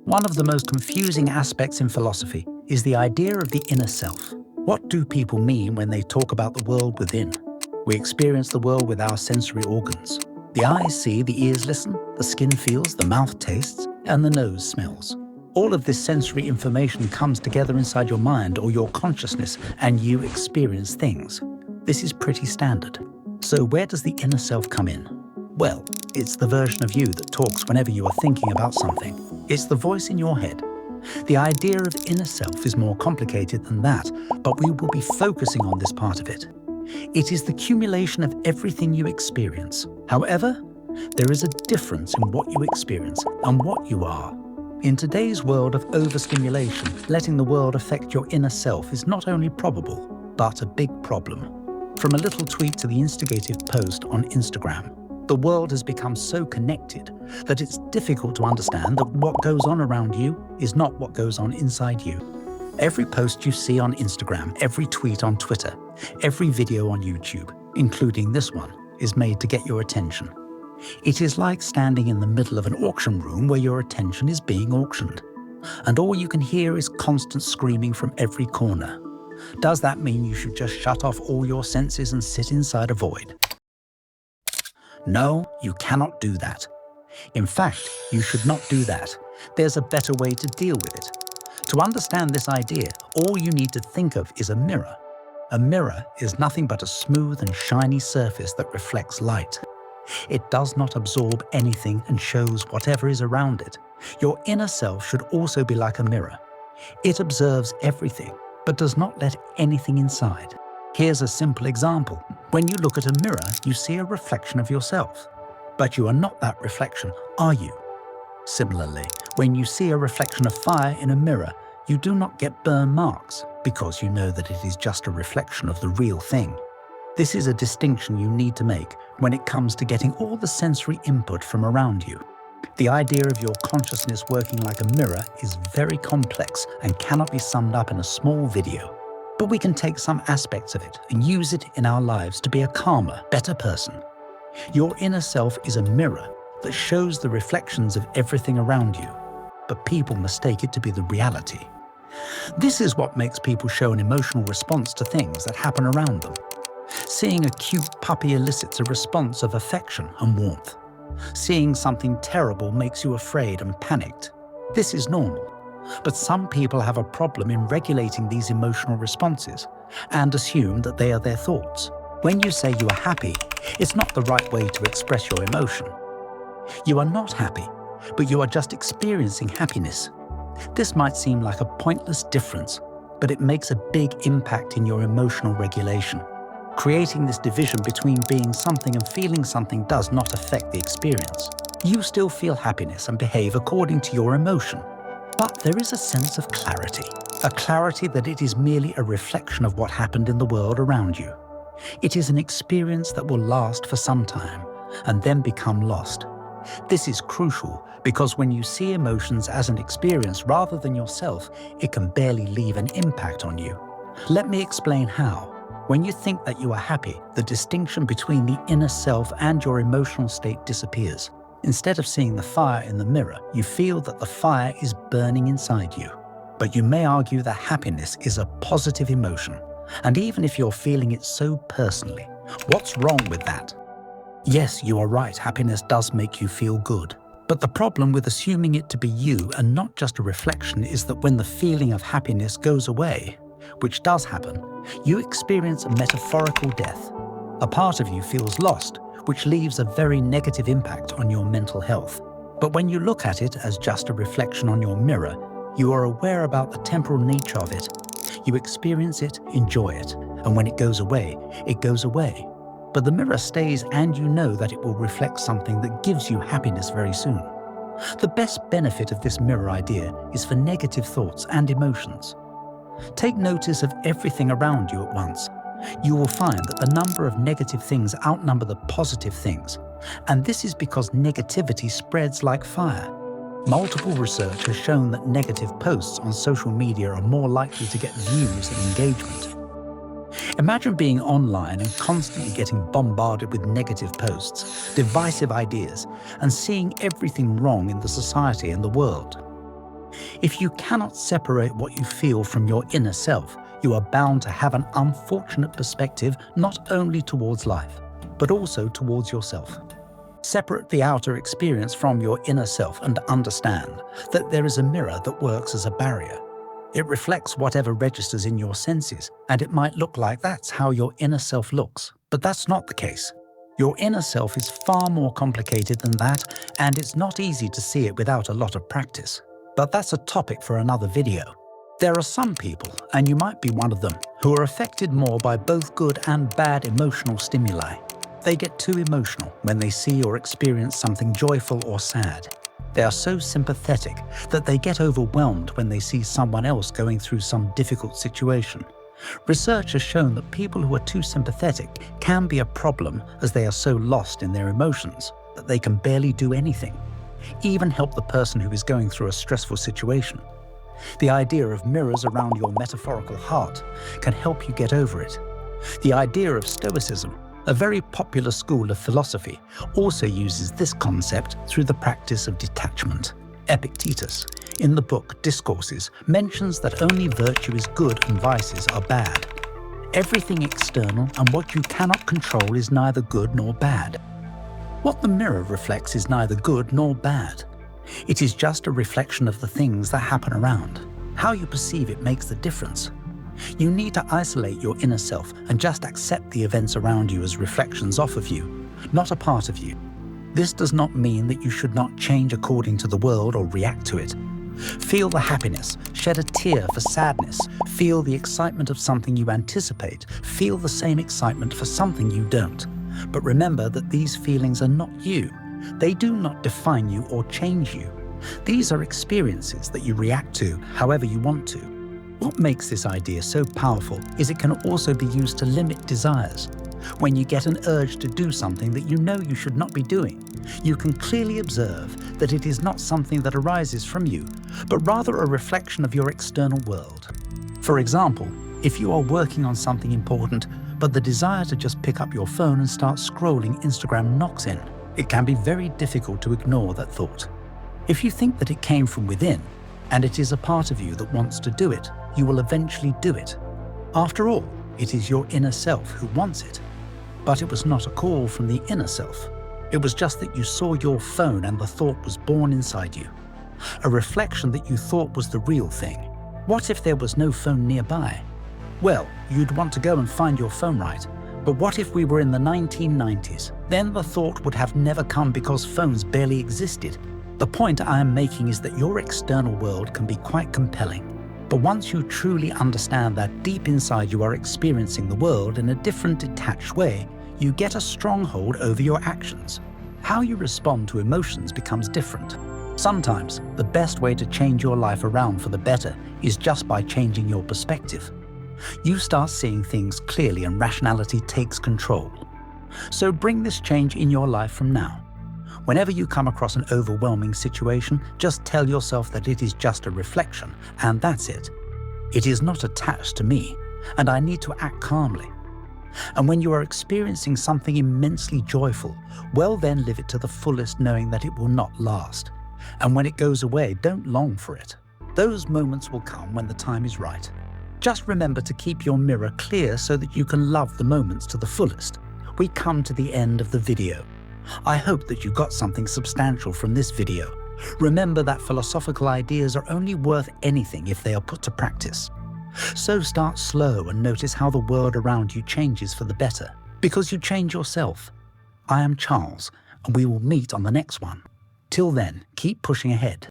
One of the most confusing aspects in philosophy is the idea of the inner self. What do people mean when they talk about the world within? We experience the world with our sensory organs. The eyes see, the ears listen, the skin feels, the mouth tastes, and the nose smells. All of this sensory information comes together inside your mind or your consciousness, and you experience things. This is pretty standard. So where does the inner self come in? Well, it's the version of you that talks whenever you are thinking about something. It's the voice in your head. The idea of inner self is more complicated than that, but we will be focusing on this part of it. It is the accumulation of everything you experience. However, there is a difference in what you experience and what you are. In today's world of overstimulation, letting the world affect your inner self is not only probable, but a big problem. From a little tweet to the instigative post on Instagram, the world has become so connected that it's difficult to understand that what goes on around you is not what goes on inside you. Every post you see on Instagram, every tweet on Twitter, every video on YouTube, including this one, is made to get your attention. It is like standing in the middle of an auction room where your attention is being auctioned, and all you can hear is constant screaming from every corner. Does that mean you should just shut off all your senses and sit inside a void? No, you cannot do that. In fact, you should not do that. There's a better way to deal with it. To understand this idea, all you need to think of is a mirror. A mirror is nothing but a smooth and shiny surface that reflects light. It does not absorb anything and shows whatever is around it. Your inner self should also be like a mirror. It observes everything, but does not let anything inside. Here's a simple example. When you look at a mirror, you see a reflection of yourself. But you are not that reflection, are you? Similarly, when you see a reflection of fire in a mirror, you do not get burn marks because you know that it is just a reflection of the real thing. This is a distinction you need to make when it comes to getting all the sensory input from around you. The idea of your consciousness working like a mirror is very complex and cannot be summed up in a small video. But we can take some aspects of it and use it in our lives to be a calmer, better person. Your inner self is a mirror that shows the reflections of everything around you, but people mistake it to be the reality. This is what makes people show an emotional response to things that happen around them. Seeing a cute puppy elicits a response of affection and warmth. Seeing something terrible makes you afraid and panicked. This is normal. But some people have a problem in regulating these emotional responses and assume that they are their thoughts. When you say you are happy, it's not the right way to express your emotion. You are not happy, but you are just experiencing happiness. This might seem like a pointless difference, but it makes a big impact in your emotional regulation. Creating this division between being something and feeling something does not affect the experience. You still feel happiness and behave according to your emotion. But there is a sense of clarity, a clarity that it is merely a reflection of what happened in the world around you. It is an experience that will last for some time and then become lost. This is crucial because when you see emotions as an experience rather than yourself, it can barely leave an impact on you. Let me explain how. When you think that you are happy, the distinction between the inner self and your emotional state disappears. Instead of seeing the fire in the mirror, you feel that the fire is burning inside you. But you may argue that happiness is a positive emotion. And even if you're feeling it so personally, what's wrong with that? Yes, you are right, happiness does make you feel good. But the problem with assuming it to be you and not just a reflection is that when the feeling of happiness goes away, which does happen, you experience a metaphorical death. A part of you feels lost, which leaves a very negative impact on your mental health. But when you look at it as just a reflection on your mirror, you are aware about the temporal nature of it. You experience it, enjoy it, and when it goes away, it goes away. But the mirror stays and you know that it will reflect something that gives you happiness very soon. The best benefit of this mirror idea is for negative thoughts and emotions. Take notice of everything around you at once. You will find that the number of negative things outnumber the positive things, and this is because negativity spreads like fire. Multiple research has shown that negative posts on social media are more likely to get views and engagement. Imagine being online and constantly getting bombarded with negative posts, divisive ideas, and seeing everything wrong in the society and the world. If you cannot separate what you feel from your inner self, you are bound to have an unfortunate perspective not only towards life, but also towards yourself. Separate the outer experience from your inner self and understand that there is a mirror that works as a barrier. It reflects whatever registers in your senses, and it might look like that's how your inner self looks, but that's not the case. Your inner self is far more complicated than that, and it's not easy to see it without a lot of practice. But that's a topic for another video. There are some people, and you might be one of them, who are affected more by both good and bad emotional stimuli. They get too emotional when they see or experience something joyful or sad. They are so sympathetic that they get overwhelmed when they see someone else going through some difficult situation. Research has shown that people who are too sympathetic can be a problem, as they are so lost in their emotions that they can barely do anything, even help the person who is going through a stressful situation. The idea of mirrors around your metaphorical heart can help you get over it. The idea of stoicism, a very popular school of philosophy, also uses this concept through the practice of detachment. Epictetus, in the book Discourses, mentions that only virtue is good and vices are bad. Everything external and what you cannot control is neither good nor bad. What the mirror reflects is neither good nor bad. It is just a reflection of the things that happen around. How you perceive it makes the difference. You need to isolate your inner self and just accept the events around you as reflections off of you, not a part of you. This does not mean that you should not change according to the world or react to it. Feel the happiness, shed a tear for sadness, feel the excitement of something you anticipate, feel the same excitement for something you don't. But remember that these feelings are not you. They do not define you or change you. These are experiences that you react to however you want to. What makes this idea so powerful is it can also be used to limit desires. When you get an urge to do something that you know you should not be doing, you can clearly observe that it is not something that arises from you, but rather a reflection of your external world. For example, if you are working on something important, but the desire to just pick up your phone and start scrolling Instagram knocks in, it can be very difficult to ignore that thought. If you think that it came from within, and it is a part of you that wants to do it, you will eventually do it. After all, it is your inner self who wants it. But it was not a call from the inner self. It was just that you saw your phone and the thought was born inside you. A reflection that you thought was the real thing. What if there was no phone nearby? Well, you'd want to go and find your phone, right? But what if we were in the 1990s? Then the thought would have never come because phones barely existed. The point I am making is that your external world can be quite compelling. But once you truly understand that deep inside you are experiencing the world in a different, detached way, you get a stronghold over your actions. How you respond to emotions becomes different. Sometimes, the best way to change your life around for the better is just by changing your perspective. You start seeing things clearly and rationality takes control. So bring this change in your life from now. Whenever you come across an overwhelming situation, just tell yourself that it is just a reflection, and that's it. It is not attached to me, and I need to act calmly. And when you are experiencing something immensely joyful, well then live it to the fullest, knowing that it will not last. And when it goes away, don't long for it. Those moments will come when the time is right. Just remember to keep your mirror clear so that you can love the moments to the fullest. We come to the end of the video. I hope that you got something substantial from this video. Remember that philosophical ideas are only worth anything if they are put to practice. So start slow and notice how the world around you changes for the better, because you change yourself. I am Charles, and we will meet on the next one. Till then, keep pushing ahead.